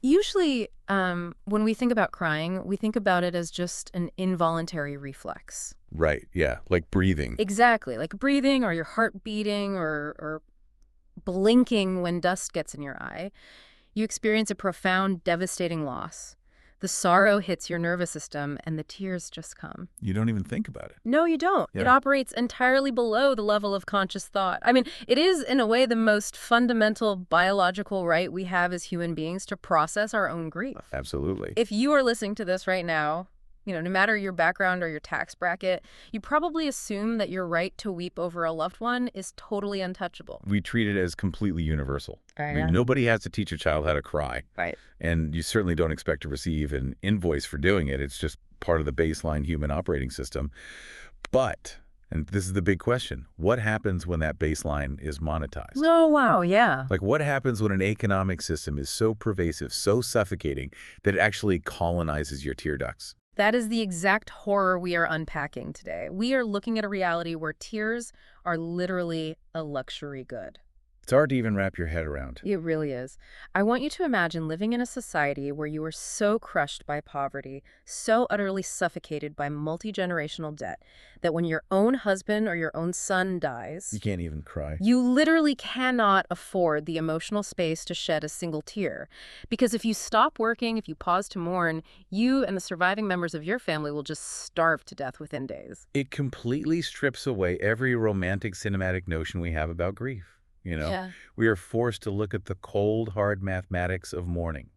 Usually, when we think about crying, we think about it as just an involuntary reflex. Right, yeah, like breathing. Exactly, like breathing or your heart beating or blinking when dust gets in your eye. You experience a profound, devastating loss. The sorrow hits your nervous system, and the tears just come. You don't even think about it. No, you don't. It Yeah. operates entirely below the level of conscious thought. I mean, it is, in a way, the most fundamental biological right we have as human beings to process our own grief. Absolutely. If you are listening to this right now, no matter your background or your tax bracket, you probably assume that your right to weep over a loved one is totally untouchable. We treat it as completely universal. Right. I mean, nobody has to teach a child how to cry. Right. And you certainly don't expect to receive an invoice for doing it. It's just part of the baseline human operating system. But, and this is the big question, what happens when that baseline is monetized? Oh, wow, yeah. Like, what happens when an economic system is so pervasive, so suffocating, that it actually colonizes your tear ducts? That is the exact horror we are unpacking today. We are looking at a reality where tears are literally a luxury good. It's hard to even wrap your head around. It really is. I want you to imagine living in a society where you are so crushed by poverty, so utterly suffocated by multi-generational debt, that when your own husband or your own son dies, You can't even cry. you literally cannot afford the emotional space to shed a single tear. Because if you stop working, if you pause to mourn, you and the surviving members of your family will just starve to death within days. It completely strips away every romantic cinematic notion we have about grief. Yeah. We are forced to look at the cold, hard mathematics of mourning.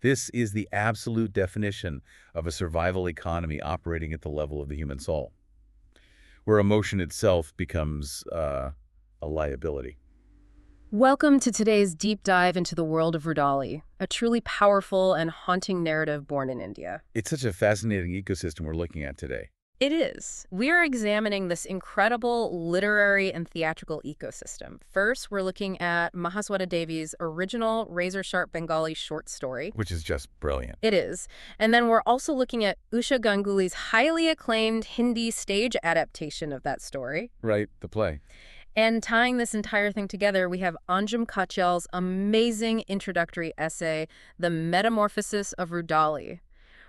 This is the absolute definition of a survival economy operating at the level of the human soul, where emotion itself becomes a liability. Welcome to today's deep dive into the world of Rudali, a truly powerful and haunting narrative born in India. It's such a fascinating ecosystem we're looking at today. It is. We're examining this incredible literary and theatrical ecosystem. First, we're looking at Mahasweta Devi's original razor-sharp Bengali short story. Which is just brilliant. It is. And then we're also looking at Usha Ganguli's highly acclaimed Hindi stage adaptation of that story. Right, the play. And tying this entire thing together, we have Anjum Katyal's amazing introductory essay, The Metamorphosis of Rudali,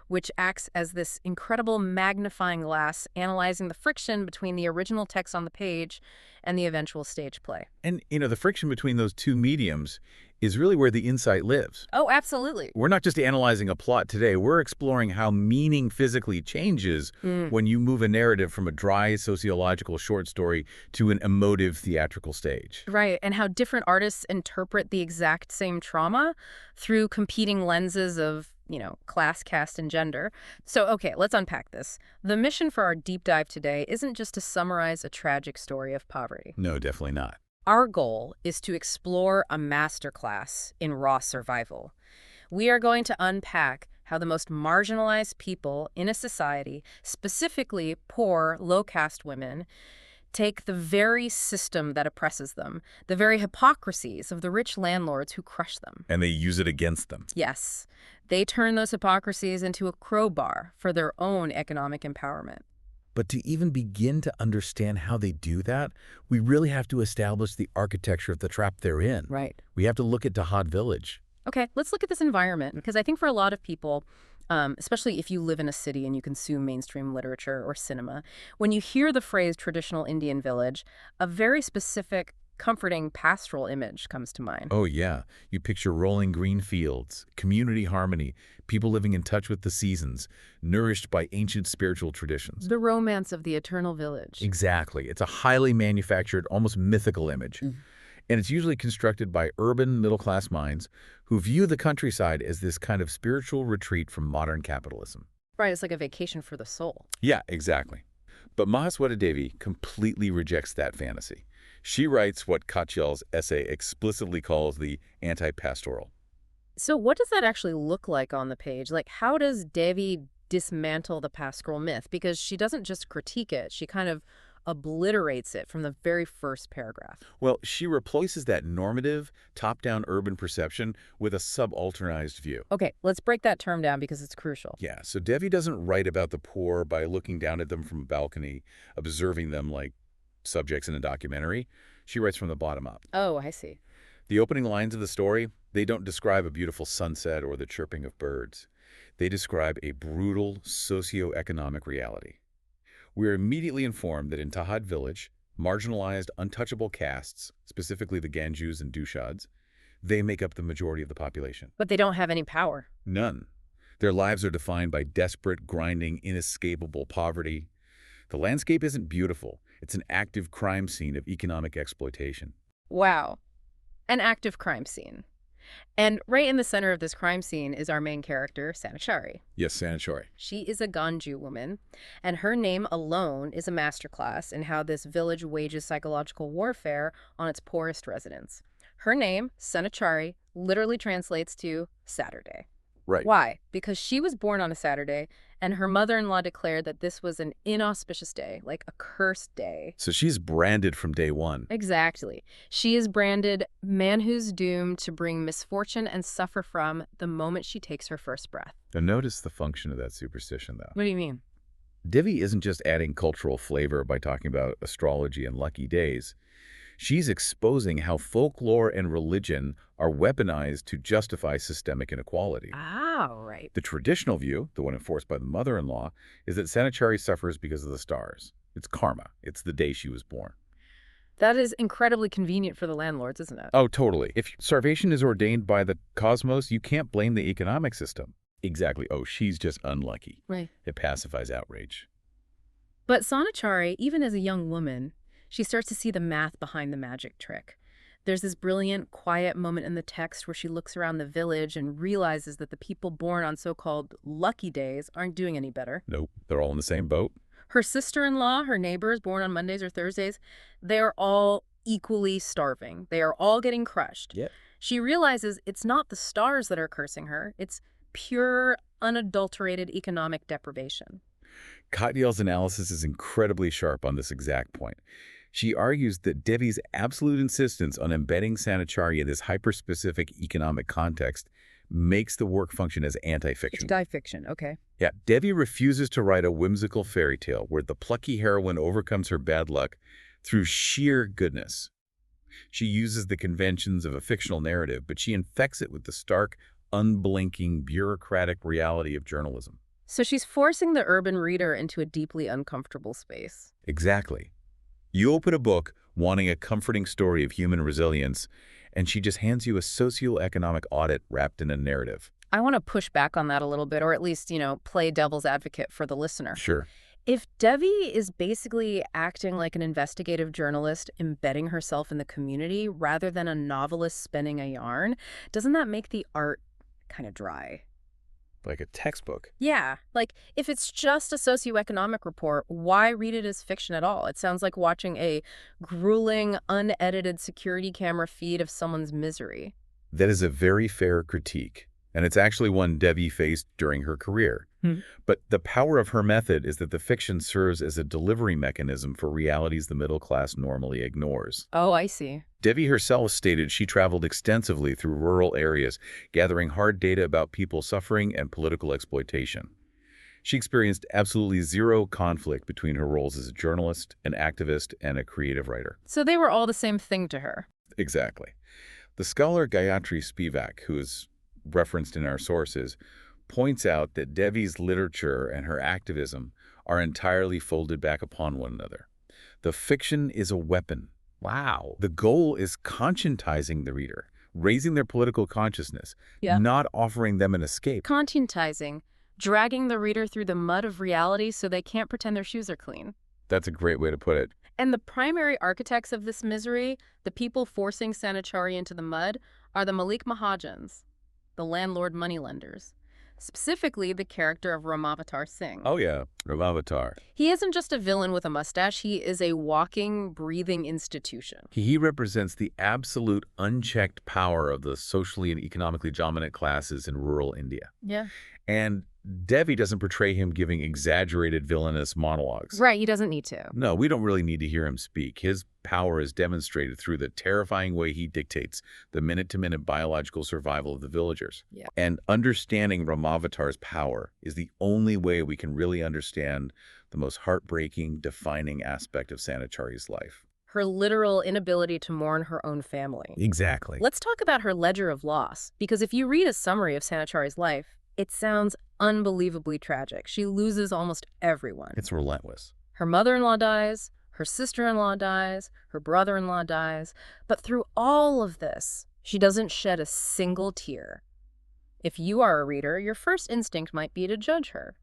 which acts as this incredible magnifying glass analyzing the friction between the original text on the page and the eventual stage play. And, the friction between those two mediums is really where the insight lives. Oh, absolutely. We're not just analyzing a plot today. We're exploring how meaning physically changes when you move a narrative from a dry sociological short story to an emotive theatrical stage. Right, and how different artists interpret the exact same trauma through competing lenses of class, caste, and gender. So, okay, let's unpack this. The mission for our deep dive today isn't just to summarize a tragic story of poverty. No, definitely not. Our goal is to explore a masterclass in raw survival. We are going to unpack how the most marginalized people in a society, specifically poor, low-caste women, take the very system that oppresses them, the very hypocrisies of the rich landlords who crush them. And they use it against them. Yes, they turn those hypocrisies into a crowbar for their own economic empowerment. But to even begin to understand how they do that, we really have to establish the architecture of the trap they're in. Right. We have to look at Dahad village. Okay, let's look at this environment, because I think for a lot of people, especially if you live in a city and you consume mainstream literature or cinema, when you hear the phrase traditional Indian village, a very specific, comforting pastoral image comes to mind. Oh, yeah. You picture rolling green fields, community harmony, people living in touch with the seasons, nourished by ancient spiritual traditions. The romance of the eternal village. Exactly. It's a highly manufactured, almost mythical image. And it's usually constructed by urban middle-class minds who view the countryside as this kind of spiritual retreat from modern capitalism. Right, it's like a vacation for the soul. Yeah, exactly. But Mahasweta Devi completely rejects that fantasy. She writes what Katyal's essay explicitly calls the anti-pastoral. So what does that actually look like on the page? Like, how does Devi dismantle the pastoral myth? Because she doesn't just critique it, she kind of obliterates it from the very first paragraph. Well, she replaces that normative, top-down urban perception with a subalternized view. Okay, let's break that term down because it's crucial. Yeah, so Devi doesn't write about the poor by looking down at them from a balcony, observing them like subjects in a documentary. She writes from the bottom up. Oh, I see. The opening lines of the story, they don't describe a beautiful sunset or the chirping of birds. They describe a brutal socio-economic reality. We are immediately informed that in Tahad village, marginalized, untouchable castes, specifically the Ganjus and Dushads, they make up the majority of the population. But they don't have any power. None. Their lives are defined by desperate, grinding, inescapable poverty. The landscape isn't beautiful. It's an active crime scene of economic exploitation. Wow. An active crime scene. And right in the center of this crime scene is our main character, Sanichari. Yes, Sanichari. She is a Ganju woman, and her name alone is a masterclass in how this village wages psychological warfare on its poorest residents. Her name, Sanichari, literally translates to Saturday. Right. Why? Because she was born on a Saturday, and her mother-in-law declared that this was an inauspicious day, like a cursed day. So she's branded from day one. Exactly. She is branded man who's doomed to bring misfortune and suffer from the moment she takes her first breath. Now notice the function of that superstition, though. What do you mean? Devi isn't just adding cultural flavor by talking about astrology and lucky days. She's exposing how folklore and religion are weaponized to justify systemic inequality. Ah, right. The traditional view, the one enforced by the mother-in-law, is that Sanichari suffers because of the stars. It's karma. It's the day she was born. That is incredibly convenient for the landlords, isn't it? Oh, totally. If starvation is ordained by the cosmos, you can't blame the economic system. Exactly. Oh, she's just unlucky. Right. It pacifies outrage. But Sanichari, even as a young woman, she starts to see the math behind the magic trick. There's this brilliant, quiet moment in the text where she looks around the village and realizes that the people born on so-called lucky days aren't doing any better. Nope, they're all in the same boat. Her sister-in-law, her neighbors born on Mondays or Thursdays, they are all equally starving. They are all getting crushed. Yep. She realizes it's not the stars that are cursing her. It's pure, unadulterated economic deprivation. Katyal's analysis is incredibly sharp on this exact point. She argues that Devi's absolute insistence on embedding Sanichari in this hyper-specific economic context makes the work function as anti-fiction. It's die-fiction, okay. Yeah, Devi refuses to write a whimsical fairy tale where the plucky heroine overcomes her bad luck through sheer goodness. She uses the conventions of a fictional narrative, but she infects it with the stark, unblinking, bureaucratic reality of journalism. So she's forcing the urban reader into a deeply uncomfortable space. Exactly. You open a book wanting a comforting story of human resilience, and she just hands you a socioeconomic audit wrapped in a narrative. I want to push back on that a little bit, or at least, play devil's advocate for the listener. Sure. If Devi is basically acting like an investigative journalist embedding herself in the community rather than a novelist spinning a yarn, doesn't that make the art kind of dry? Like a textbook. Yeah, like if it's just a socioeconomic report, why read it as fiction at all? It sounds like watching a grueling, unedited security camera feed of someone's misery. That is a very fair critique, and it's actually one Devi faced during her career. But the power of her method is that the fiction serves as a delivery mechanism for realities the middle class normally ignores. Oh, I see. Devi herself stated she traveled extensively through rural areas, gathering hard data about people suffering and political exploitation. She experienced absolutely zero conflict between her roles as a journalist, an activist, and a creative writer. So they were all the same thing to her. Exactly. The scholar Gayatri Spivak, who is referenced in our sources, points out that Devi's literature and her activism are entirely folded back upon one another. The fiction is a weapon. Wow. The goal is conscientizing the reader, raising their political consciousness, not offering them an escape. Conscientizing, dragging the reader through the mud of reality so they can't pretend their shoes are clean. That's a great way to put it. And the primary architects of this misery, the people forcing Sanichari into the mud, are the Malik Mahajans, the landlord moneylenders. Specifically, the character of Ramavatar Singh. Oh yeah, Ramavatar. He isn't just a villain with a mustache, he is a walking, breathing institution. He represents the absolute unchecked power of the socially and economically dominant classes in rural India. Yeah. And Devi doesn't portray him giving exaggerated villainous monologues. Right, he doesn't need to. No, we don't really need to hear him speak. His power is demonstrated through the terrifying way he dictates the minute-to-minute biological survival of the villagers. Yeah. And understanding Ramavatar's power is the only way we can really understand the most heartbreaking, defining aspect of Sanichari's life. her literal inability to mourn her own family. Exactly. Let's talk about her ledger of loss, because if you read a summary of Sanichari's life, it sounds unbelievably tragic. She loses almost everyone. It's relentless. Her mother-in-law dies, her sister-in-law dies, her brother-in-law dies, but through all of this, she doesn't shed a single tear. If you are a reader, your first instinct might be to judge her.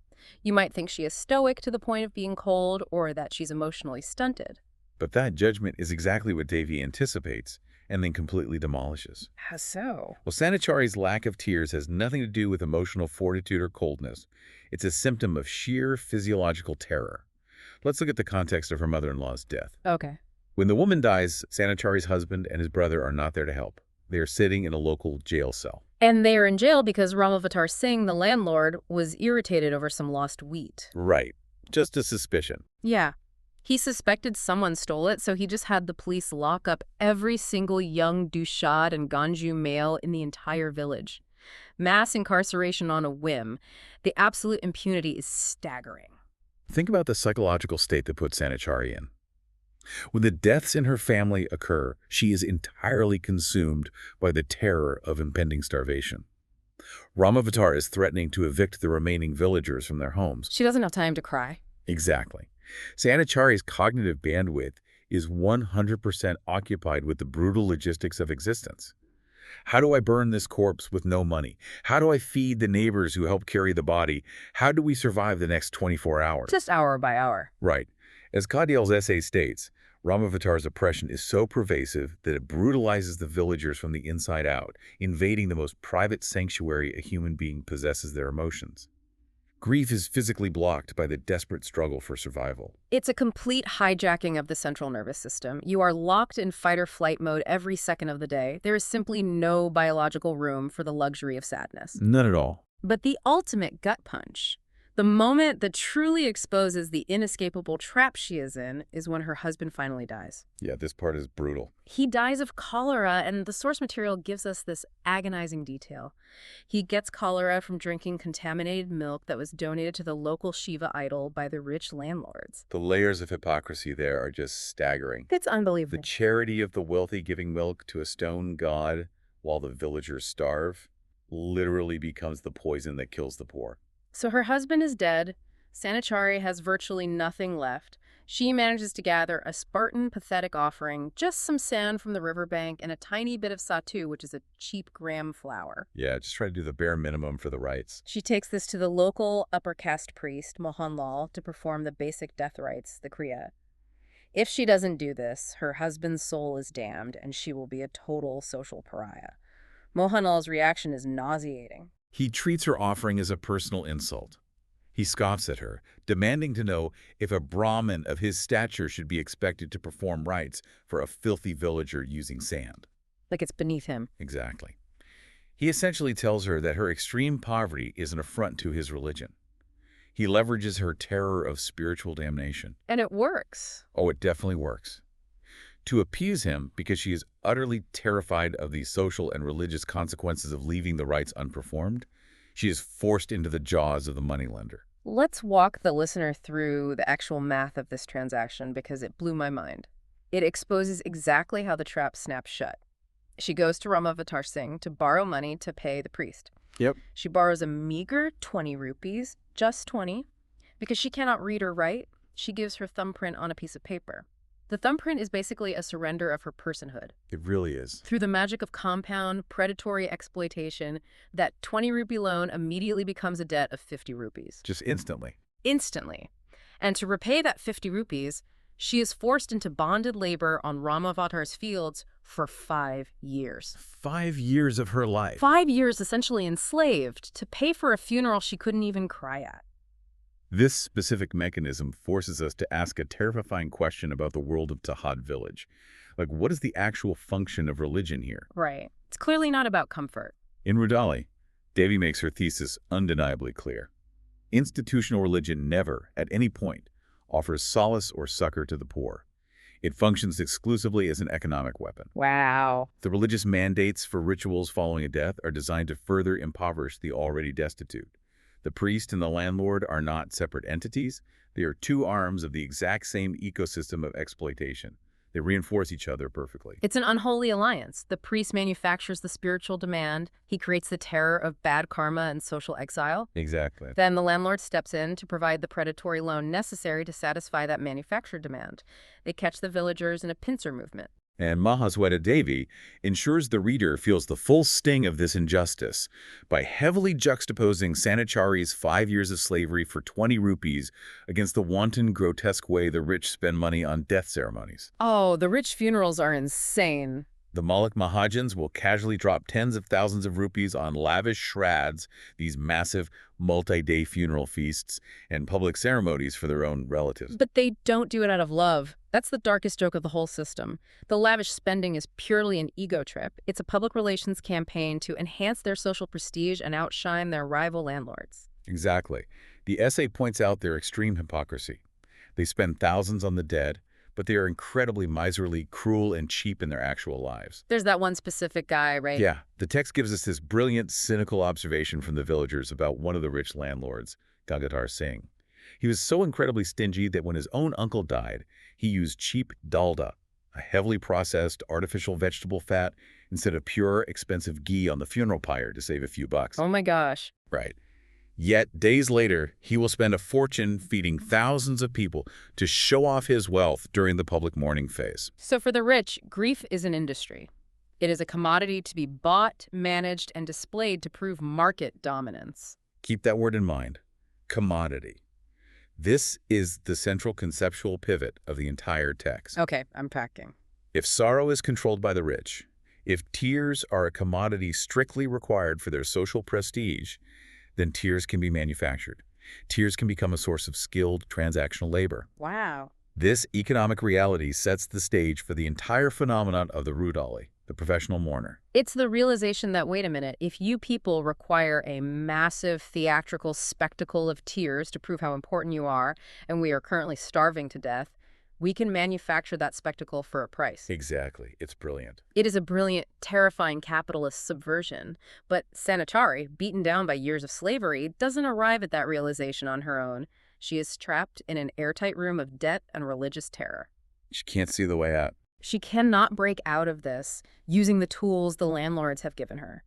You might think she is stoic to the point of being cold, or that she's emotionally stunted. But that judgment is exactly what Devi anticipates and then completely demolishes. How so? Well, Sanichari's lack of tears has nothing to do with emotional fortitude or coldness. It's a symptom of sheer physiological terror. Let's look at the context of her mother-in-law's death. Okay. When the woman dies, Sanichari's husband and his brother are not there to help. They are sitting in a local jail cell. And they are in jail because Ramavatar Singh, the landlord, was irritated over some lost wheat. Right. Just a suspicion. Yeah. He suspected someone stole it, so he just had the police lock up every single young Dushad and Ganju male in the entire village. Mass incarceration on a whim. The absolute impunity is staggering. Think about the psychological state that puts Sanichari in. When the deaths in her family occur, she is entirely consumed by the terror of impending starvation. Ramavatar is threatening to evict the remaining villagers from their homes. She doesn't have time to cry. Exactly. Sanichari's cognitive bandwidth is 100% occupied with the brutal logistics of existence. How do I burn this corpse with no money? How do I feed the neighbors who help carry the body? How do we survive the next 24 hours? Just hour by hour. Right. As Kadial's essay states, Ramavatar's oppression is so pervasive that it brutalizes the villagers from the inside out, invading the most private sanctuary a human being possesses, their emotions. Grief is physically blocked by the desperate struggle for survival. It's a complete hijacking of the central nervous system. You are locked in fight-or-flight mode every second of the day. There is simply no biological room for the luxury of sadness. None at all. But the ultimate gut punch, the moment that truly exposes the inescapable trap she is in, is when her husband finally dies. Yeah, this part is brutal. He dies of cholera, and the source material gives us this agonizing detail. He gets cholera from drinking contaminated milk that was donated to the local Shiva idol by the rich landlords. The layers of hypocrisy there are just staggering. It's unbelievable. The charity of the wealthy giving milk to a stone god while the villagers starve literally becomes the poison that kills the poor. So her husband is dead. Sanichari has virtually nothing left. She manages to gather a Spartan, pathetic offering, just some sand from the riverbank and a tiny bit of sattu, which is a cheap gram flour. Yeah, just try to do the bare minimum for the rites. She takes this to the local upper caste priest, Mohanlal, to perform the basic death rites, the kriya. If she doesn't do this, her husband's soul is damned, and she will be a total social pariah. Mohanlal's reaction is nauseating. He treats her offering as a personal insult. He scoffs at her, demanding to know if a Brahmin of his stature should be expected to perform rites for a filthy villager using sand. Like it's beneath him. Exactly. He essentially tells her that her extreme poverty is an affront to his religion. He leverages her terror of spiritual damnation. And it works. Oh, it definitely works. To appease him, because she is utterly terrified of the social and religious consequences of leaving the rites unperformed, she is forced into the jaws of the moneylender. Let's walk the listener through the actual math of this transaction because it blew my mind. It exposes exactly how the trap snaps shut. She goes to Ramavatar Singh to borrow money to pay the priest. Yep. She borrows a meager 20 rupees, just 20. Because she cannot read or write, she gives her thumbprint on a piece of paper. The thumbprint is basically a surrender of her personhood. It really is. Through the magic of compound, predatory exploitation, that 20 rupee loan immediately becomes a debt of 50 rupees. Just instantly. Instantly. And to repay that 50 rupees, she is forced into bonded labor on Ramavatar's fields for 5 years. 5 years of her life. 5 years essentially enslaved to pay for a funeral she couldn't even cry at. This specific mechanism forces us to ask a terrifying question about the world of Tahad village. Like, what is the actual function of religion here? Right. It's clearly not about comfort. In Rudali, Devi makes her thesis undeniably clear. Institutional religion never, at any point, offers solace or succor to the poor. It functions exclusively as an economic weapon. Wow. The religious mandates for rituals following a death are designed to further impoverish the already destitute. The priest and the landlord are not separate entities. They are two arms of the exact same ecosystem of exploitation. They reinforce each other perfectly. It's an unholy alliance. The priest manufactures the spiritual demand. He creates the terror of bad karma and social exile. Exactly. Then the landlord steps in to provide the predatory loan necessary to satisfy that manufactured demand. They catch the villagers in a pincer movement. And Mahasweta Devi ensures the reader feels the full sting of this injustice by heavily juxtaposing Sanichari's 5 years of slavery for 20 rupees against the wanton, grotesque way the rich spend money on death ceremonies. Oh, the rich funerals are insane. The Malik Mahajans will casually drop tens of thousands of rupees on lavish shreds, these massive multi-day funeral feasts, and public ceremonies for their own relatives. But they don't do it out of love. That's the darkest joke of the whole system. The lavish spending is purely an ego trip. It's a public relations campaign to enhance their social prestige and outshine their rival landlords. Exactly. The essay points out their extreme hypocrisy. They spend thousands on the dead, but they are incredibly miserly, cruel, and cheap in their actual lives. There's that one specific guy, right? Yeah, the text gives us this brilliant, cynical observation from the villagers about one of the rich landlords, Gangadhar Singh. He was so incredibly stingy that when his own uncle died, he used cheap dalda, a heavily processed artificial vegetable fat, instead of pure, expensive ghee on the funeral pyre to save a few bucks. Oh my gosh. Right. Yet, days later, he will spend a fortune feeding thousands of people to show off his wealth during the public mourning phase. So for the rich, grief is an industry. It is a commodity to be bought, managed, and displayed to prove market dominance. Keep that word in mind. Commodity. This is the central conceptual pivot of the entire text. Okay, I'm packing. If sorrow is controlled by the rich, if tears are a commodity strictly required for their social prestige, then tears can be manufactured. Tears can become a source of skilled transactional labor. Wow. This economic reality sets the stage for the entire phenomenon of the Rudali, the professional mourner. It's the realization that, wait a minute, if you people require a massive theatrical spectacle of tears to prove how important you are, and we are currently starving to death, we can manufacture that spectacle for a price. Exactly. It's brilliant. It is a brilliant, terrifying capitalist subversion. But Sanichari, beaten down by years of slavery, doesn't arrive at that realization on her own. She is trapped in an airtight room of debt and religious terror. She can't see the way out. She cannot break out of this using the tools the landlords have given her.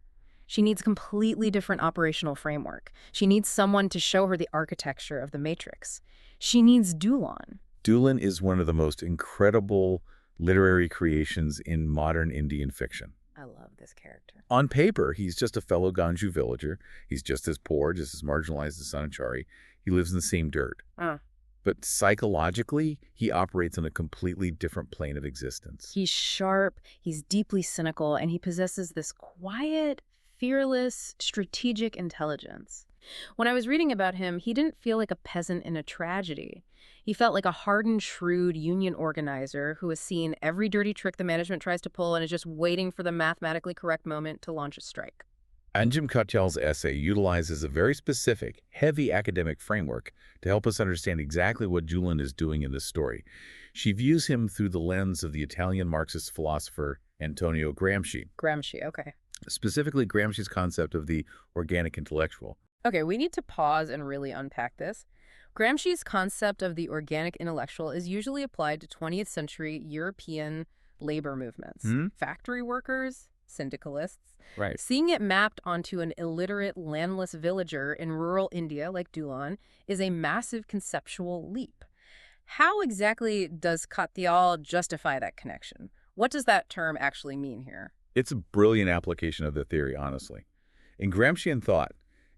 She needs a completely different operational framework. She needs someone to show her the architecture of the matrix. She needs Dulon. Dulon is one of the most incredible literary creations in modern Indian fiction. I love this character. On paper, he's just a fellow Ganju villager. He's just as poor, just as marginalized as Sanichari. He lives in the same dirt. But psychologically, he operates on a completely different plane of existence. He's sharp, he's deeply cynical, and he possesses this quiet, fearless, strategic intelligence. When I was reading about him, he didn't feel like a peasant in a tragedy. He felt like a hardened, shrewd union organizer who has seen every dirty trick the management tries to pull and is just waiting for the mathematically correct moment to launch a strike. Anjum Katyal's essay utilizes a very specific, heavy academic framework to help us understand exactly what Dulon is doing in this story. She views him through the lens of the Italian Marxist philosopher Antonio Gramsci. Gramsci, okay. Specifically, Gramsci's concept of the organic intellectual. Okay, we need to pause and really unpack this. Gramsci's concept of the organic intellectual is usually applied to 20th century European labor movements. Factory workers, syndicalists. Right. Seeing it mapped onto an illiterate, landless villager in rural India like Dulon is a massive conceptual leap. How exactly does Katyal justify that connection? What does that term actually mean here? It's a brilliant application of the theory, honestly. In Gramscian thought,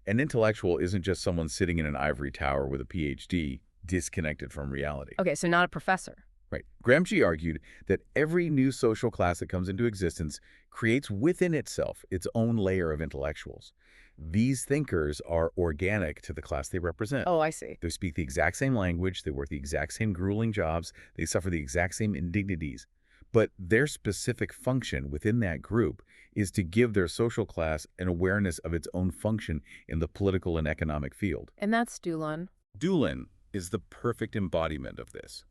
an intellectual isn't just someone sitting in an ivory tower with a PhD, disconnected from reality. Okay, so not a professor. Right. Gramsci argued that every new social class that comes into existence creates within itself its own layer of intellectuals. These thinkers are organic to the class they represent. Oh, I see. They speak the exact same language, they work the exact same grueling jobs, they suffer the exact same indignities. But their specific function within that group is to give their social class an awareness of its own function in the political and economic field. And that's Dulon. Dulon is the perfect embodiment of this.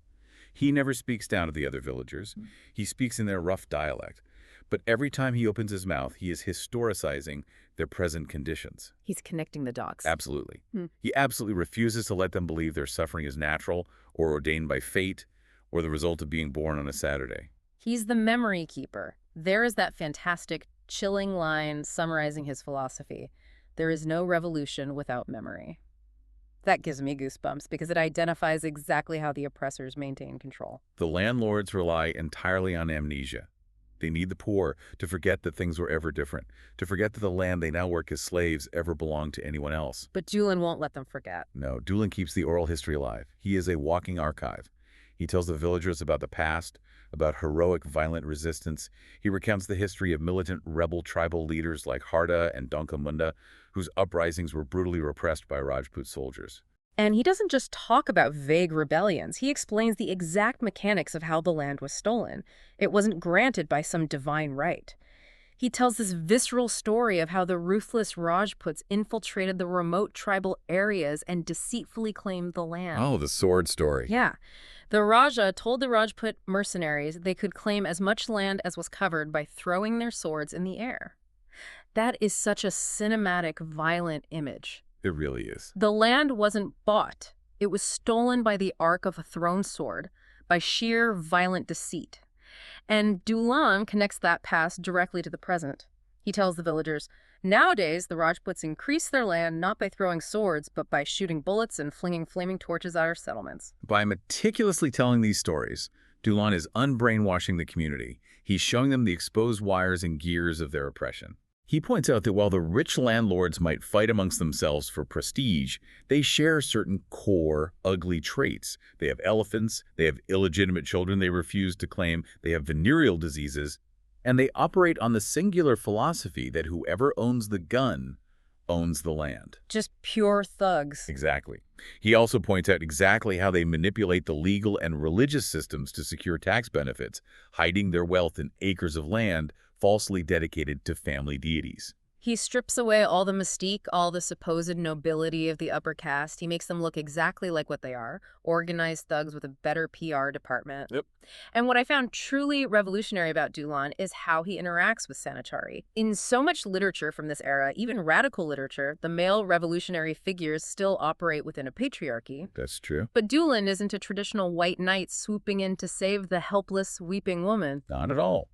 He never speaks down to the other villagers. He speaks in their rough dialect. But every time he opens his mouth, he is historicizing their present conditions. He's connecting the dots. Absolutely. He absolutely refuses to let them believe their suffering is natural or ordained by fate or the result of being born on a Saturday. He's the memory keeper. There is that fantastic, chilling line summarizing his philosophy. There is no revolution without memory. That gives me goosebumps because it identifies exactly how the oppressors maintain control. The landlords rely entirely on amnesia. They need the poor to forget that things were ever different, to forget that the land they now work as slaves ever belonged to anyone else. But Doolin won't let them forget. No, Doolin keeps the oral history alive. He is a walking archive. He tells the villagers about the past, about heroic violent resistance. He recounts the history of militant rebel tribal leaders like Harda and Donkamunda, whose uprisings were brutally repressed by Rajput soldiers. And he doesn't just talk about vague rebellions. He explains the exact mechanics of how the land was stolen. It wasn't granted by some divine right. He tells this visceral story of how the ruthless Rajputs infiltrated the remote tribal areas and deceitfully claimed the land. Oh, the sword story. Yeah. The Raja told the Rajput mercenaries they could claim as much land as was covered by throwing their swords in the air. That is such a cinematic, violent image. It really is. The land wasn't bought. It was stolen by the arc of a thrown sword, by sheer violent deceit. And Doolin connects that past directly to the present. He tells the villagers, nowadays the Rajputs increase their land not by throwing swords, but by shooting bullets and flinging flaming torches at our settlements. By meticulously telling these stories, Doolin is unbrainwashing the community. He's showing them the exposed wires and gears of their oppression. He points out that while the rich landlords might fight amongst themselves for prestige, they share certain core, ugly traits. They have elephants, they have illegitimate children they refuse to claim, they have venereal diseases, and they operate on the singular philosophy that whoever owns the gun owns the land. Just pure thugs. Exactly. He also points out exactly how they manipulate the legal and religious systems to secure tax benefits, hiding their wealth in acres of land falsely dedicated to family deities. He strips away all the mystique, all the supposed nobility of the upper caste. He makes them look exactly like what they are, organized thugs with a better PR department. Yep. And what I found truly revolutionary about Doolin is how he interacts with Sanichari. In so much literature from this era, even radical literature, the male revolutionary figures still operate within a patriarchy. That's true. But Doolin isn't a traditional white knight swooping in to save the helpless, weeping woman. Not at all.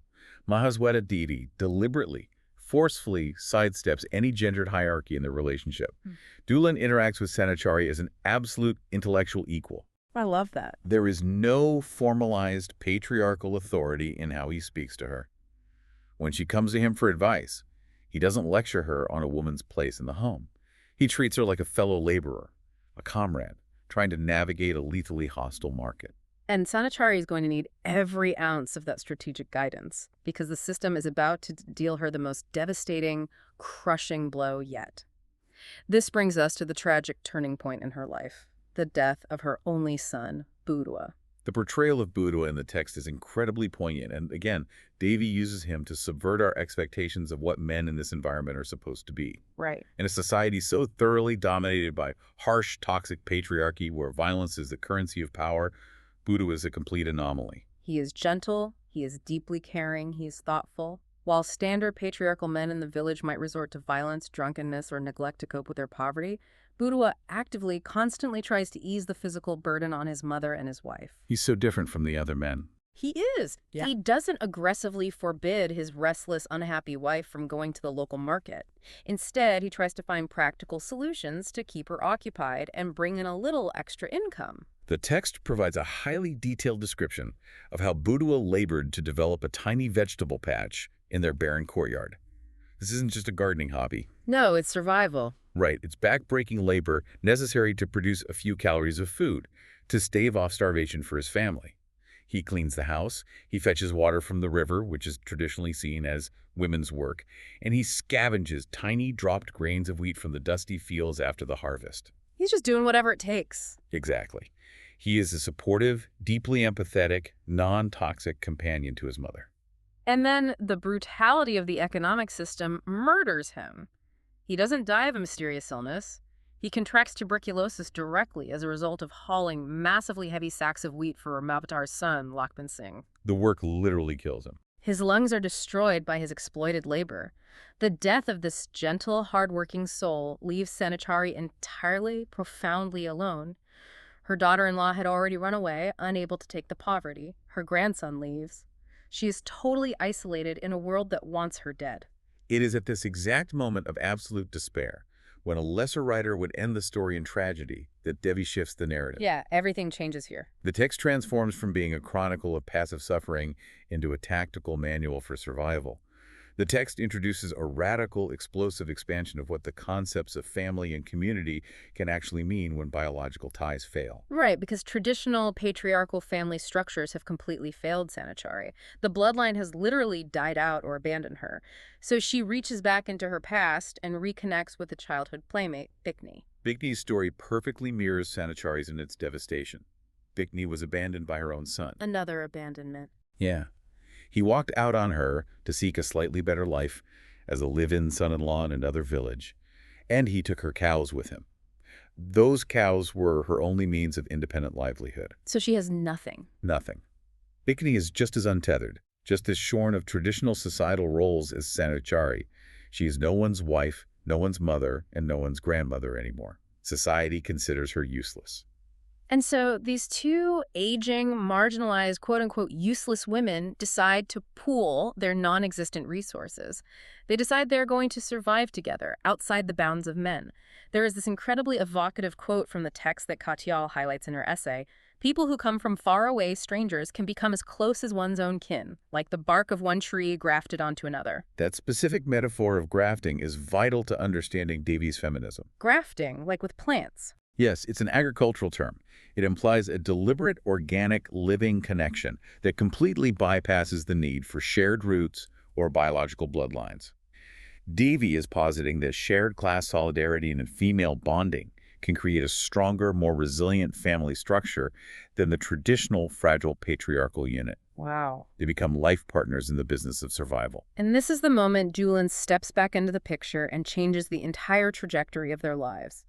Mahasweta Devi deliberately, forcefully sidesteps any gendered hierarchy in their relationship. Doolin interacts with Sanichari as an absolute intellectual equal. I love that. There is no formalized patriarchal authority in how he speaks to her. When she comes to him for advice, he doesn't lecture her on a woman's place in the home. He treats her like a fellow laborer, a comrade, trying to navigate a lethally hostile market. And Sanichari is going to need every ounce of that strategic guidance because the system is about to deal her the most devastating, crushing blow yet. This brings us to the tragic turning point in her life, the death of her only son, Budua. The portrayal of Budua in the text is incredibly poignant, and again, Devi uses him to subvert our expectations of what men in this environment are supposed to be. Right. In a society so thoroughly dominated by harsh, toxic patriarchy where violence is the currency of power, Budua is a complete anomaly. He is gentle, he is deeply caring, he is thoughtful. While standard patriarchal men in the village might resort to violence, drunkenness, or neglect to cope with their poverty, Budua actively, constantly tries to ease the physical burden on his mother and his wife. He's so different from the other men. He is. Yeah. He doesn't aggressively forbid his restless, unhappy wife from going to the local market. Instead, he tries to find practical solutions to keep her occupied and bring in a little extra income. The text provides a highly detailed description of how Budua labored to develop a tiny vegetable patch in their barren courtyard. This isn't just a gardening hobby. No, it's survival. Right, it's back-breaking labor necessary to produce a few calories of food, to stave off starvation for his family. He cleans the house, he fetches water from the river, which is traditionally seen as women's work, and he scavenges tiny dropped grains of wheat from the dusty fields after the harvest. He's just doing whatever it takes. Exactly. He is a supportive, deeply empathetic, non-toxic companion to his mother. And then the brutality of the economic system murders him. He doesn't die of a mysterious illness. He contracts tuberculosis directly as a result of hauling massively heavy sacks of wheat for Mavatar's son, Lakban Singh. The work literally kills him. His lungs are destroyed by his exploited labor. The death of this gentle, hardworking soul leaves Sanichari entirely, profoundly alone. Her daughter-in-law had already run away, unable to take the poverty. Her grandson leaves. She is totally isolated in a world that wants her dead. It is at this exact moment of absolute despair, when a lesser writer would end the story in tragedy, that Devi shifts the narrative. Yeah, everything changes here. The text transforms from being a chronicle of passive suffering into a tactical manual for survival. The text introduces a radical, explosive expansion of what the concepts of family and community can actually mean when biological ties fail. Right, because traditional patriarchal family structures have completely failed Sanichari. The bloodline has literally died out or abandoned her. So she reaches back into her past and reconnects with a childhood playmate, Bikhni. Bikhni's story perfectly mirrors Sanichari's in its devastation. Bikhni was abandoned by her own son. Another abandonment. Yeah. He walked out on her to seek a slightly better life as a live-in son-in-law in another village, and he took her cows with him. Those cows were her only means of independent livelihood. So she has nothing. Nothing. Bikhni is just as untethered, just as shorn of traditional societal roles as Sanichari. She is no one's wife, no one's mother, and no one's grandmother anymore. Society considers her useless. And so these two aging, marginalized, quote-unquote useless women decide to pool their non-existent resources. They decide they're going to survive together, outside the bounds of men. There is this incredibly evocative quote from the text that Katyal highlights in her essay. People who come from faraway strangers can become as close as one's own kin, like the bark of one tree grafted onto another. That specific metaphor of grafting is vital to understanding Devi's feminism. Grafting, like with plants. Yes, it's an agricultural term. It implies a deliberate, organic, living connection that completely bypasses the need for shared roots or biological bloodlines. Devi is positing that shared class solidarity and female bonding can create a stronger, more resilient family structure than the traditional fragile patriarchal unit. Wow. They become life partners in the business of survival. And this is the moment Doolin steps back into the picture and changes the entire trajectory of their lives.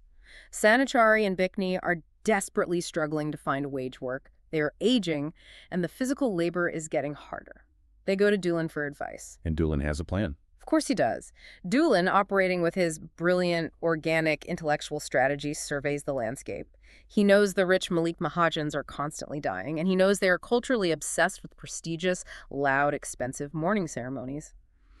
Sanichari and Bikhni are desperately struggling to find wage work. They are aging, and the physical labor is getting harder. They go to Doolin for advice. And Doolin has a plan. Of course he does. Doolin, operating with his brilliant, organic, intellectual strategy, surveys the landscape. He knows the rich Malik Mahajans are constantly dying, and he knows they are culturally obsessed with prestigious, loud, expensive mourning ceremonies.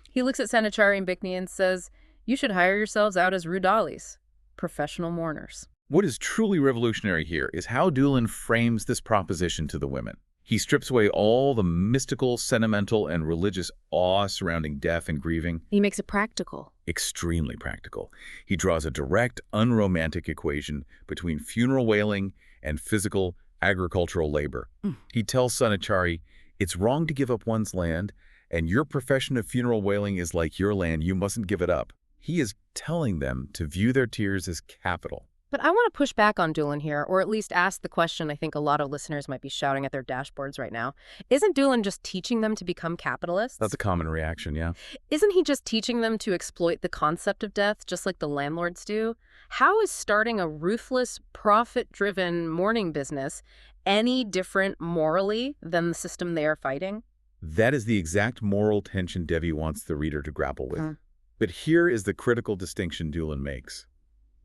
He looks at Sanichari and Bikhni and says, "You should hire yourselves out as Rudalis, professional mourners." What is truly revolutionary here is how Doolin frames this proposition to the women. He strips away all the mystical, sentimental, and religious awe surrounding death and grieving. He makes it practical. Extremely practical. He draws a direct, unromantic equation between funeral wailing and physical, agricultural labor. He tells Sanichari, it's wrong to give up one's land, and your profession of funeral wailing is like your land, you mustn't give it up. He is telling them to view their tears as capital. But I want to push back on Doolin here, or at least ask the question I think a lot of listeners might be shouting at their dashboards right now. Isn't Doolin just teaching them to become capitalists? That's a common reaction, yeah. Isn't he just teaching them to exploit the concept of death, just like the landlords do? How is starting a ruthless, profit-driven mourning business any different morally than the system they are fighting? That is the exact moral tension Devi wants the reader to grapple with. But here is the critical distinction Doolin makes.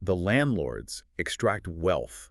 The landlords extract wealth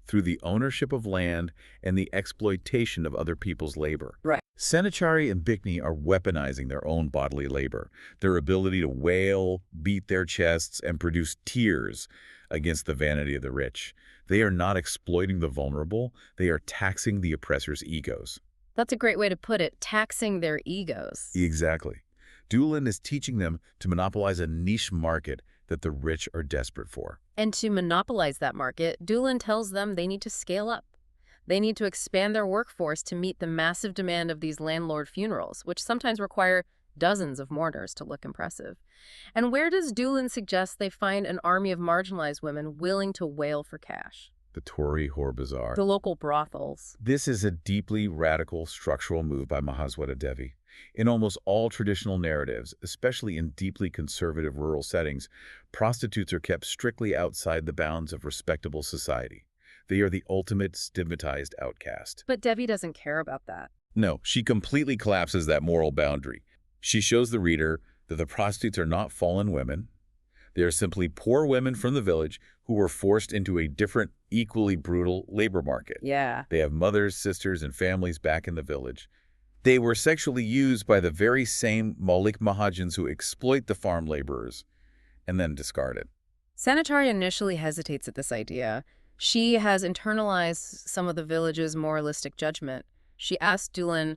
through the ownership of land and the exploitation of other people's labor. Right. Sanichari and Bikhni are weaponizing their own bodily labor, their ability to wail, beat their chests, and produce tears against the vanity of the rich. They are not exploiting the vulnerable, they are taxing the oppressor's egos. That's a great way to put it, taxing their egos. Exactly. Doolin is teaching them to monopolize a niche market that the rich are desperate for. And to monopolize that market, Doolin tells them they need to scale up. They need to expand their workforce to meet the massive demand of these landlord funerals, which sometimes require dozens of mourners to look impressive. And where does Doolin suggest they find an army of marginalized women willing to wail for cash? The Tory Whore Bazaar. The local brothels. This is a deeply radical structural move by Mahasweta Devi. In almost all traditional narratives, especially in deeply conservative rural settings, prostitutes are kept strictly outside the bounds of respectable society. They are the ultimate stigmatized outcast. But Devi doesn't care about that. No, she completely collapses that moral boundary. She shows the reader that the prostitutes are not fallen women. They are simply poor women from the village who were forced into a different, equally brutal labor market. Yeah. They have mothers, sisters, and families back in the village. They were sexually used by the very same Maulik Mahajans who exploit the farm laborers and then discard it. Sanichari initially hesitates at this idea. She has internalized some of the village's moralistic judgment. She asks Dulin,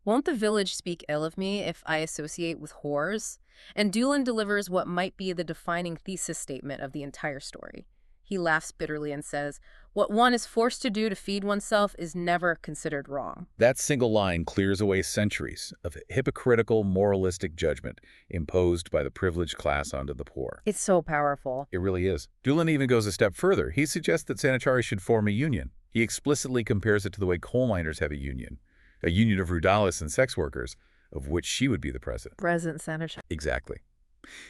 "Won't the village speak ill of me if I associate with whores?" And Dulin delivers what might be the defining thesis statement of the entire story. He laughs bitterly and says, "What one is forced to do to feed oneself is never considered wrong." That single line clears away centuries of hypocritical moralistic judgment imposed by the privileged class onto the poor. It's so powerful. It really is. Dulin even goes a step further. He suggests that Sanichari should form a union. He explicitly compares it to the way coal miners have a union of Rudalis and sex workers, of which she would be the president. Present Sanichari. Exactly.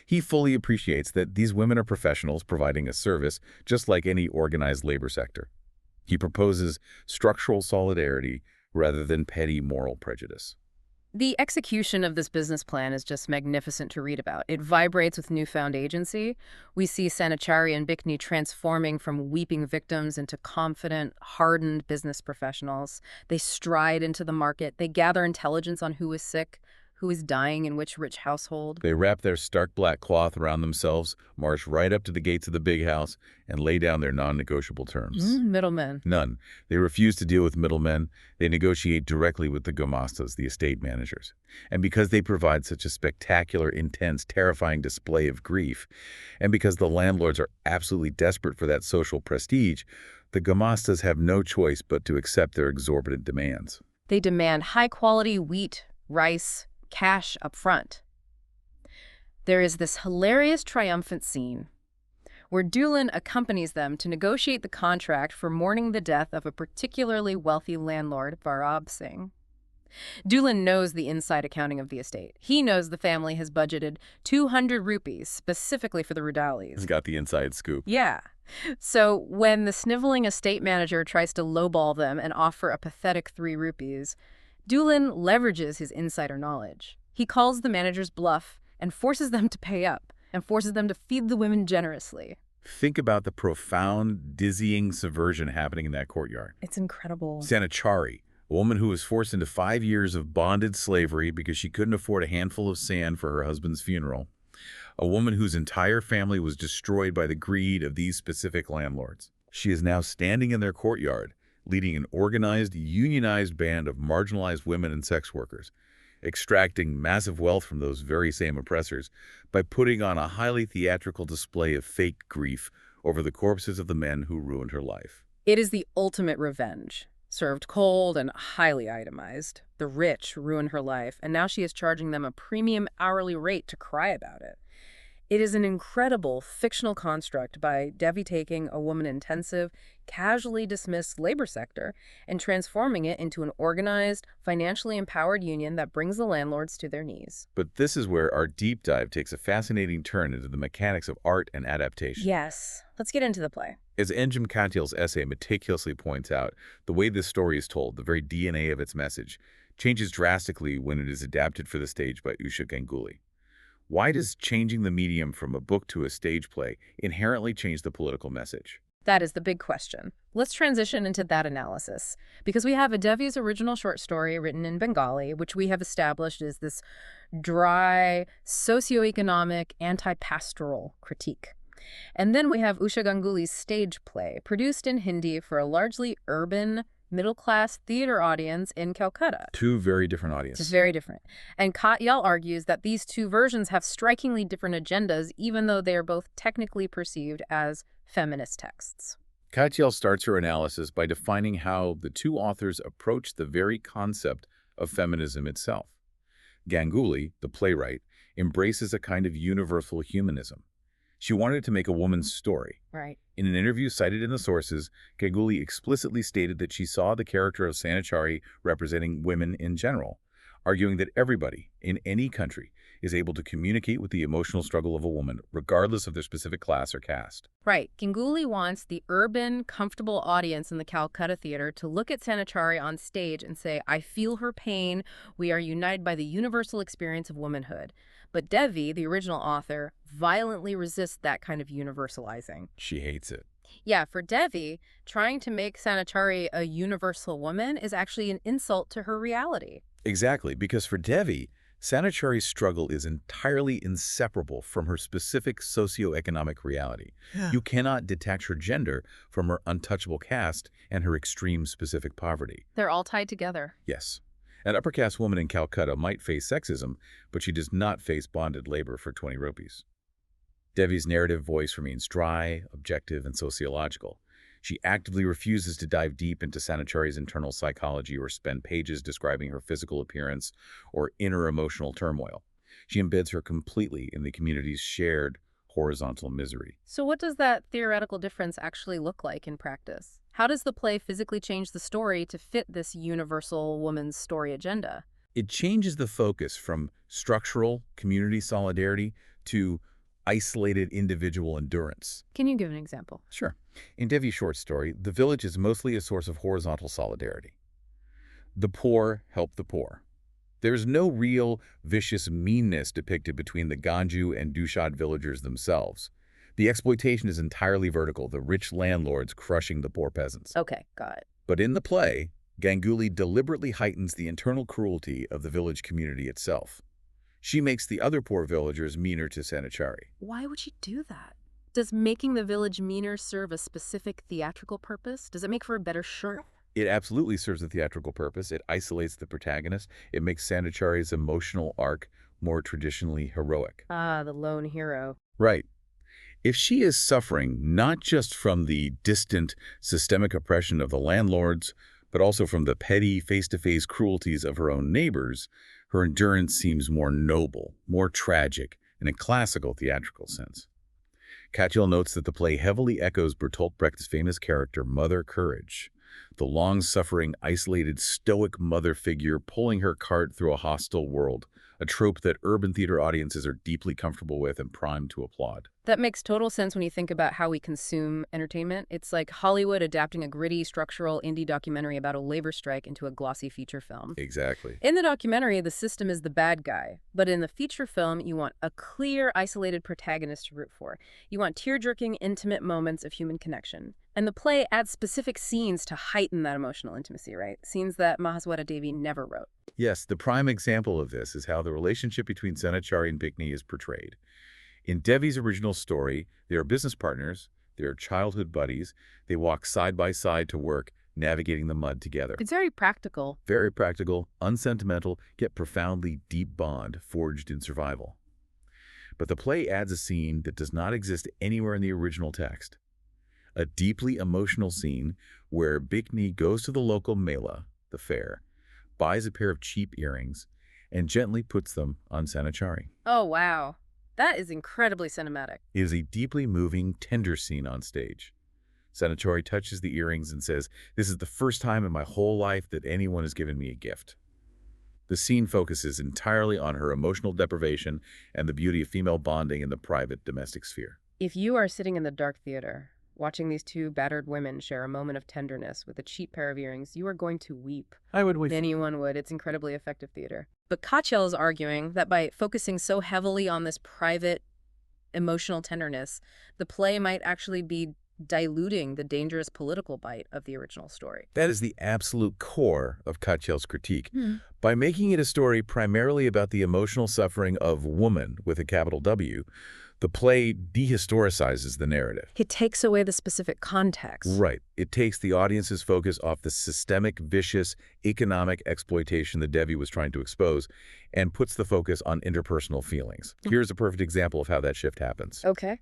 He fully appreciates that these women are professionals providing a service just like any organized labor sector. He proposes structural solidarity rather than petty moral prejudice. The execution of this business plan is just magnificent to read about. It vibrates with newfound agency. We see Sanichari and Bikhni transforming from weeping victims into confident, hardened business professionals. They stride into the market. They gather intelligence on who is sick, who is dying in which rich household. They wrap their stark black cloth around themselves, march right up to the gates of the big house, and lay down their non-negotiable terms. Middlemen. None. They refuse to deal with middlemen. They negotiate directly with the gumastas, the estate managers. And because they provide such a spectacular, intense, terrifying display of grief, and because the landlords are absolutely desperate for that social prestige, the gumastas have no choice but to accept their exorbitant demands. They demand high-quality wheat, rice, cash up front. There is this hilarious triumphant scene where Dulin accompanies them to negotiate the contract for mourning the death of a particularly wealthy landlord, Varab Singh. Dulin knows the inside accounting of the estate. He knows the family has budgeted 200 rupees specifically for the Rudalis. He's got the inside scoop. Yeah. So when the sniveling estate manager tries to lowball them and offer a pathetic 3 rupees, Dulin leverages his insider knowledge. He calls the manager's bluff and forces them to pay up and forces them to feed the women generously. Think about the profound, dizzying subversion happening in that courtyard. It's incredible. Sanichari, a woman who was forced into 5 years of bonded slavery because she couldn't afford a handful of sand for her husband's funeral. A woman whose entire family was destroyed by the greed of these specific landlords. She is now standing in their courtyard, leading an organized, unionized band of marginalized women and sex workers, extracting massive wealth from those very same oppressors by putting on a highly theatrical display of fake grief over the corpses of the men who ruined her life. It is the ultimate revenge, served cold and highly itemized. The rich ruined her life, and now she is charging them a premium hourly rate to cry about it. It is an incredible fictional construct by Devi taking a woman-intensive, casually dismissed labor sector and transforming it into an organized, financially empowered union that brings the landlords to their knees. But this is where our deep dive takes a fascinating turn into the mechanics of art and adaptation. Yes. Let's get into the play. As Enjam Katyal's essay meticulously points out, the way this story is told, the very DNA of its message, changes drastically when it is adapted for the stage by Usha Ganguli. Why does changing the medium from a book to a stage play inherently change the political message? That is the big question. Let's transition into that analysis, because we have a Devi's original short story written in Bengali, which we have established is this dry, socioeconomic, anti-pastoral critique. And then we have Usha Ganguly's stage play, produced in Hindi for a largely urban, middle-class theater audience in Calcutta. Two very different audiences. It's very different. And Katyal argues that these two versions have strikingly different agendas, even though they are both technically perceived as feminist texts. Katyal starts her analysis by defining how the two authors approach the very concept of feminism itself. Ganguly, the playwright, embraces a kind of universal humanism. She wanted to make a woman's story. Right. In an interview cited in the sources, Ganguly explicitly stated that she saw the character of Sanichari representing women in general, arguing that everybody, in any country, is able to communicate with the emotional struggle of a woman, regardless of their specific class or caste. Right. Ganguli wants the urban, comfortable audience in the Calcutta theater to look at Sanichari on stage and say, I feel her pain. We are united by the universal experience of womanhood. But Devi, the original author, violently resists that kind of universalizing. She hates it. Yeah, for Devi, trying to make Sanichari a universal woman is actually an insult to her reality. Exactly, because for Devi, Sanichari's struggle is entirely inseparable from her specific socioeconomic reality. Yeah. You cannot detach her gender from her untouchable caste and her extreme specific poverty. They're all tied together. Yes. An upper-caste woman in Calcutta might face sexism, but she does not face bonded labor for 20 rupees. Devi's narrative voice remains dry, objective, and sociological. She actively refuses to dive deep into Sanichari's internal psychology or spend pages describing her physical appearance or inner emotional turmoil. She embeds her completely in the community's shared horizontal misery. So what does that theoretical difference actually look like in practice? How does the play physically change the story to fit this universal woman's story agenda? It changes the focus from structural community solidarity to isolated individual endurance. Can you give an example? Sure. In Devi's short story, the village is mostly a source of horizontal solidarity. The poor help the poor. There's no real vicious meanness depicted between the Ganju and Dushad villagers themselves. The exploitation is entirely vertical, the rich landlords crushing the poor peasants. Okay, got it. But in the play, Ganguli deliberately heightens the internal cruelty of the village community itself. She makes the other poor villagers meaner to Sanichari. Why would she do that? Does making the village meaner serve a specific theatrical purpose? Does it make for a better show? It absolutely serves a theatrical purpose. It isolates the protagonist. It makes Sanichari's emotional arc more traditionally heroic. Ah, the lone hero. Right. If she is suffering not just from the distant systemic oppression of the landlords, but also from the petty face-to-face cruelties of her own neighbors, her endurance seems more noble, more tragic, in a classical theatrical sense. Katyal notes that the play heavily echoes Bertolt Brecht's famous character, Mother Courage, the long-suffering, isolated, stoic mother figure pulling her cart through a hostile world, a trope that urban theater audiences are deeply comfortable with and primed to applaud. That makes total sense when you think about how we consume entertainment. It's like Hollywood adapting a gritty, structural indie documentary about a labor strike into a glossy feature film. Exactly. In the documentary, the system is the bad guy. But in the feature film, you want a clear, isolated protagonist to root for. You want tear-jerking, intimate moments of human connection. And the play adds specific scenes to heighten that emotional intimacy, right? Scenes that Mahasweta Devi never wrote. Yes, the prime example of this is how the relationship between Sanichari and Bikhni is portrayed. In Devi's original story, they are business partners, they are childhood buddies, they walk side by side to work, navigating the mud together. It's very practical. Very practical, unsentimental, yet profoundly deep bond forged in survival. But the play adds a scene that does not exist anywhere in the original text. A deeply emotional scene where Bikhni goes to the local mela, the fair, buys a pair of cheap earrings, and gently puts them on Sanichari. Oh, wow. That is incredibly cinematic. It is a deeply moving, tender scene on stage. Sanichari touches the earrings and says, "This is the first time in my whole life that anyone has given me a gift." The scene focuses entirely on her emotional deprivation and the beauty of female bonding in the private domestic sphere. If you are sitting in the dark theater, watching these two battered women share a moment of tenderness with a cheap pair of earrings, you are going to weep. I would weep. Anyone would. It's incredibly effective theater. But Katyal is arguing that by focusing so heavily on this private, emotional tenderness, the play might actually be diluting the dangerous political bite of the original story. That is the absolute core of Katyal's critique. By making it a story primarily about the emotional suffering of woman with a capital W, the play dehistoricizes the narrative. It takes away the specific context. Right. It takes the audience's focus off the systemic, vicious, economic exploitation that Devi was trying to expose and puts the focus on interpersonal feelings. Here's a perfect example of how that shift happens. Okay.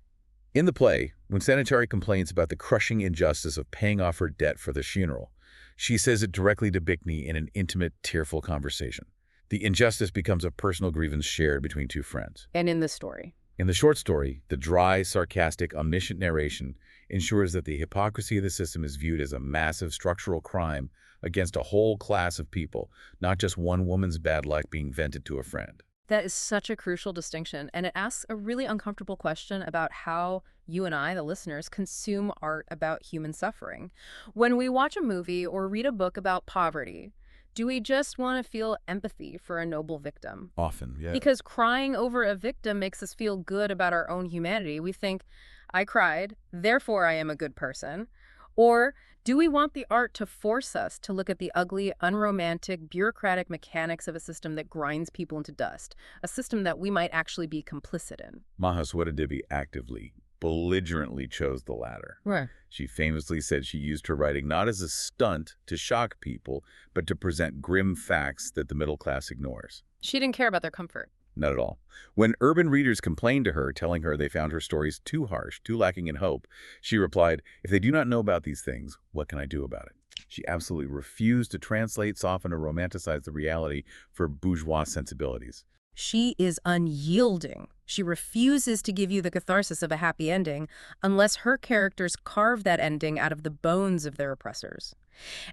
In the play, when Sanichari complains about the crushing injustice of paying off her debt for the funeral, she says it directly to Bikhni in an intimate, tearful conversation. The injustice becomes a personal grievance shared between two friends. And in the story. In the short story, the dry, sarcastic, omniscient narration ensures that the hypocrisy of the system is viewed as a massive structural crime against a whole class of people, not just one woman's bad luck being vented to a friend. That is such a crucial distinction, and it asks a really uncomfortable question about how you and I, the listeners, consume art about human suffering. When we watch a movie or read a book about poverty, do we just want to feel empathy for a noble victim? Often, yeah. Because crying over a victim makes us feel good about our own humanity. We think, I cried, therefore I am a good person. Or do we want the art to force us to look at the ugly, unromantic, bureaucratic mechanics of a system that grinds people into dust, a system that we might actually be complicit in? Mahasweta Devi actively, belligerently chose the latter. Right. She famously said she used her writing not as a stunt to shock people, but to present grim facts that the middle class ignores. She didn't care about their comfort. Not at all. When urban readers complained to her, telling her they found her stories too harsh, too lacking in hope, she replied, "If they do not know about these things, what can I do about it?" She absolutely refused to translate, soften, or romanticize the reality for bourgeois sensibilities. She is unyielding. She refuses to give you the catharsis of a happy ending unless her characters carve that ending out of the bones of their oppressors.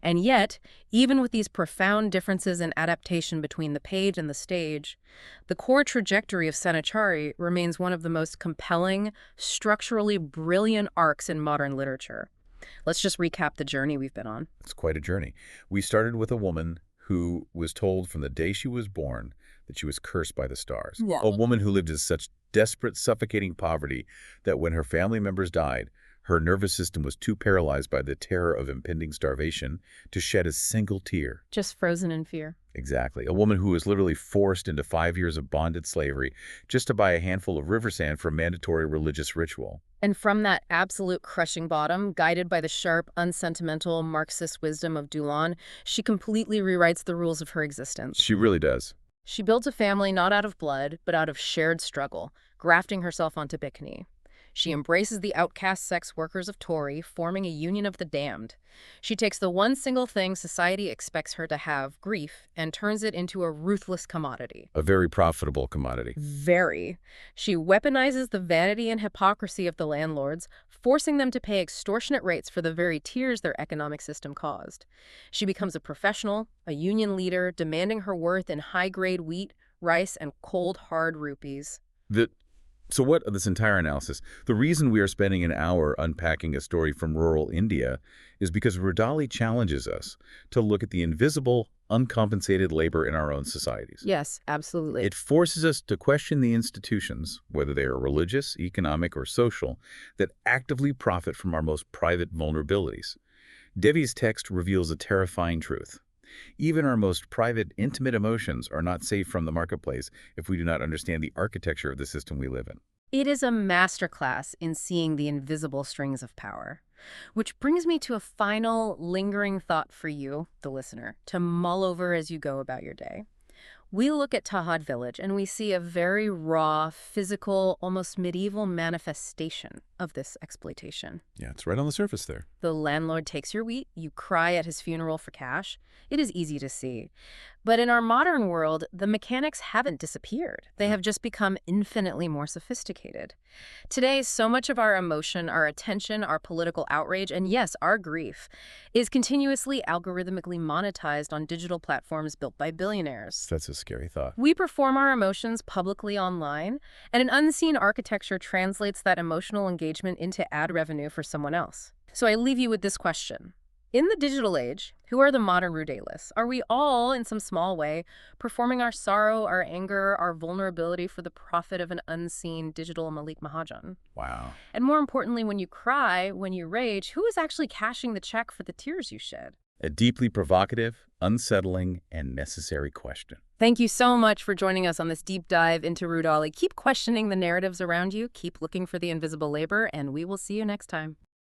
And yet, even with these profound differences in adaptation between the page and the stage, the core trajectory of Sanichari remains one of the most compelling, structurally brilliant arcs in modern literature. Let's just recap the journey we've been on. It's quite a journey. We started with a woman who was told from the day she was born that she was cursed by the stars. Yeah. A woman who lived in such desperate, suffocating poverty that when her family members died, her nervous system was too paralyzed by the terror of impending starvation to shed a single tear. Just frozen in fear. Exactly. A woman who was literally forced into 5 years of bonded slavery just to buy a handful of river sand for a mandatory religious ritual. And from that absolute crushing bottom, guided by the sharp, unsentimental Marxist wisdom of Dulon, she completely rewrites the rules of her existence. She really does. She builds a family not out of blood, but out of shared struggle, grafting herself onto Bikhni. She embraces the outcast sex workers of Tori, forming a union of the damned. She takes the one single thing society expects her to have, grief, and turns it into a ruthless commodity. A very profitable commodity. Very. She weaponizes the vanity and hypocrisy of the landlords, forcing them to pay extortionate rates for the very tears their economic system caused. She becomes a professional, a union leader, demanding her worth in high-grade wheat, rice, and cold, hard rupees. So what of this entire analysis? The reason we are spending an hour unpacking a story from rural India is because Rudali challenges us to look at the invisible, uncompensated labor in our own societies. Yes, absolutely. It forces us to question the institutions, whether they are religious, economic, or social, that actively profit from our most private vulnerabilities. Devi's text reveals a terrifying truth. Even our most private, intimate emotions are not safe from the marketplace if we do not understand the architecture of the system we live in. It is a masterclass in seeing the invisible strings of power. Which brings me to a final, lingering thought for you, the listener, to mull over as you go about your day. We look at Tahad village and we see a very raw, physical, almost medieval manifestation of this exploitation. Yeah, it's right on the surface there. The landlord takes your wheat, you cry at his funeral for cash. It is easy to see. But in our modern world, the mechanics haven't disappeared. They have just become infinitely more sophisticated. Today, so much of our emotion, our attention, our political outrage, and yes, our grief, is continuously algorithmically monetized on digital platforms built by billionaires. That's a scary thought. We perform our emotions publicly online, and an unseen architecture translates that emotional engagement into ad revenue for someone else. So I leave you with this question. In the digital age, who are the modern Rudalis? Are we all, in some small way, performing our sorrow, our anger, our vulnerability for the profit of an unseen digital Malik Mahajan? Wow. And more importantly, when you cry, when you rage, who is actually cashing the check for the tears you shed? A deeply provocative, unsettling, and necessary question. Thank you so much for joining us on this deep dive into Rudali. Keep questioning the narratives around you, keep looking for the invisible labor, and we will see you next time.